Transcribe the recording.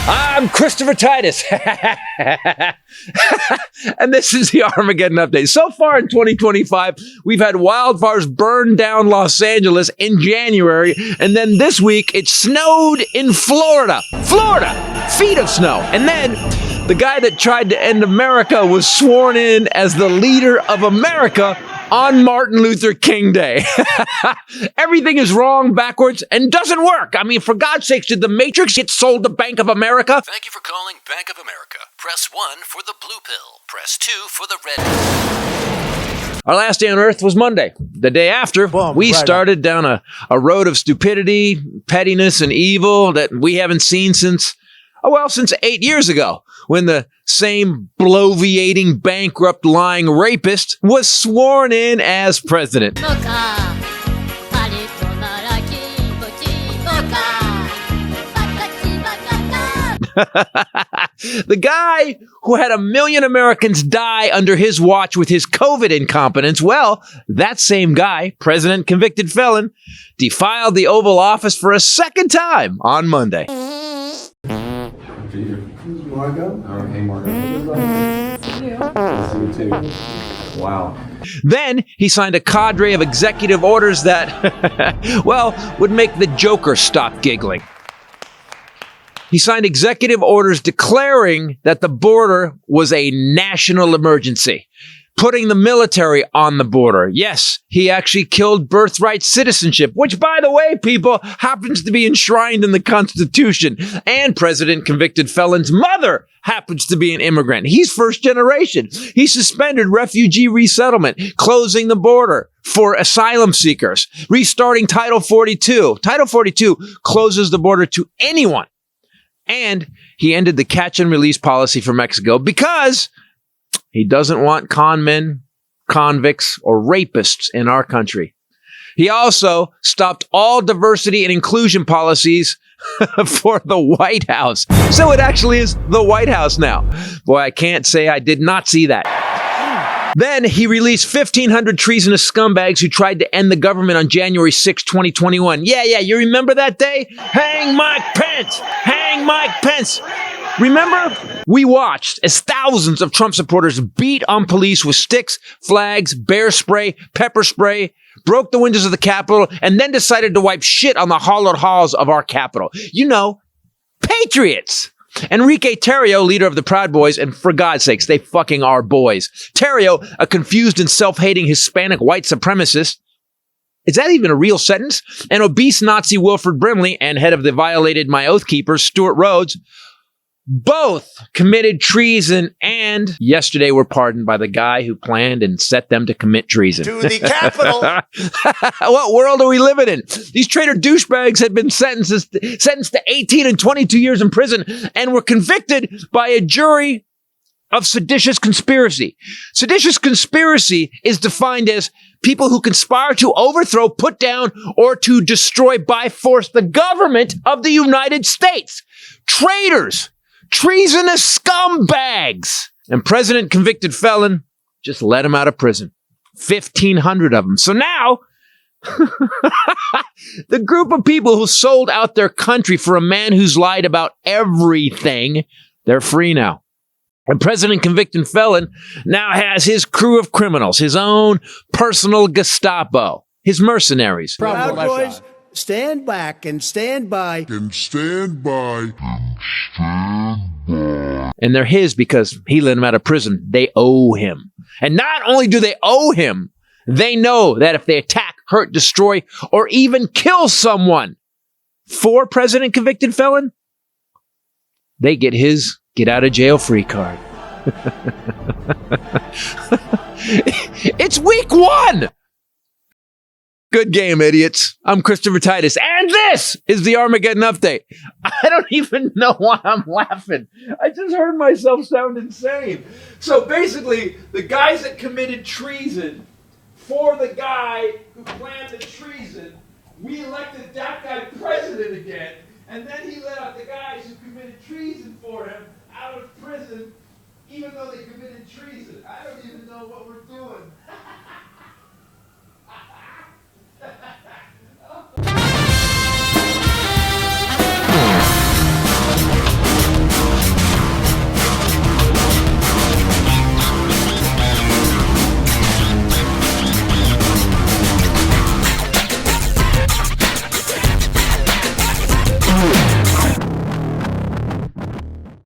I'm Christopher Titus. And this is the Armageddon update. So far in 2025, we've had wildfires burn down Los Angeles in January. And then this week, it snowed in Florida. Feet of snow. And then the guy that tried to end America was sworn in as the leader of America on Martin Luther King Day. Everything is wrong, backwards, and doesn't work. I mean, for God's sakes, did the Matrix get sold to Bank of America? Thank you for calling Bank of America. Press 1 for the blue pill. Press 2 for the red pill. Our last day on Earth was Monday. The day after, we started down a road of stupidity, pettiness, and evil that we haven't seen since 8 years ago, when the same bloviating, bankrupt, lying rapist was sworn in as president. The guy who had 1 million Americans die under his watch with his COVID incompetence, well, that same guy, president convicted felon, defiled the Oval Office for a second time on Monday. Wow. Then he signed a cadre of executive orders that, would make the Joker stop giggling. He signed executive orders declaring that the border was a national emergency, putting the military on the border. Yes, he actually killed birthright citizenship, which, by the way, people, happens to be enshrined in the Constitution. And President convicted felon's mother happens to be an immigrant. He's first generation. He suspended refugee resettlement, closing the border for asylum seekers, restarting Title 42. Title 42 closes the border to anyone. And he ended the catch and release policy for Mexico because he doesn't want con men, convicts, or rapists in our country. He also stopped all diversity and inclusion policies for the White House. So it actually is the White House now. Boy, I can't say I did not see that. Then he released 1,500 treasonous scumbags who tried to end the government on January 6, 2021. Yeah, you remember that day? Hang Mike Pence! Hang Mike Pence! Remember? We watched as thousands of Trump supporters beat on police with sticks, flags, bear spray, pepper spray, broke the windows of the Capitol, and then decided to wipe shit on the hollowed halls of our Capitol. You know, patriots! Enrique Tarrio, leader of the Proud Boys, and for God's sakes, they fucking are boys. Tarrio, a confused and self-hating Hispanic white supremacist. Is that even a real sentence? And obese Nazi Wilford Brimley and head of the violated My Oath Keepers, Stuart Rhodes, both committed treason and yesterday were pardoned by the guy who planned and set them to commit treason. To the Capitol! What world are we living in? These traitor douchebags had been sentenced to 18 and 22 years in prison and were convicted by a jury of seditious conspiracy. Seditious conspiracy is defined as people who conspire to overthrow, put down, or to destroy by force the government of the United States. Traitors! Treasonous scumbags! And President convicted felon just let him out of prison. 1,500 of them. So now, the group of people who sold out their country for a man who's lied about everything, they're free now. And President convicted felon now has his crew of criminals, his own personal Gestapo, his mercenaries. Proud Boys, stand back and stand by. And they're his because he let him out of prison. They owe him. And not only do they owe him, they know that if they attack, hurt, destroy, or even kill someone for President convicted felon, they get his get out of jail free card. It's week 1. Good game, idiots. I'm Christopher Titus, and this is the Armageddon update. I don't even know why I'm laughing. I just heard myself sound insane. So basically, the guys that committed treason for the guy who planned the treason, we elected that guy president again, and then he let out the guys who committed treason for him out of prison, even though they committed treason. I don't even know what we're doing.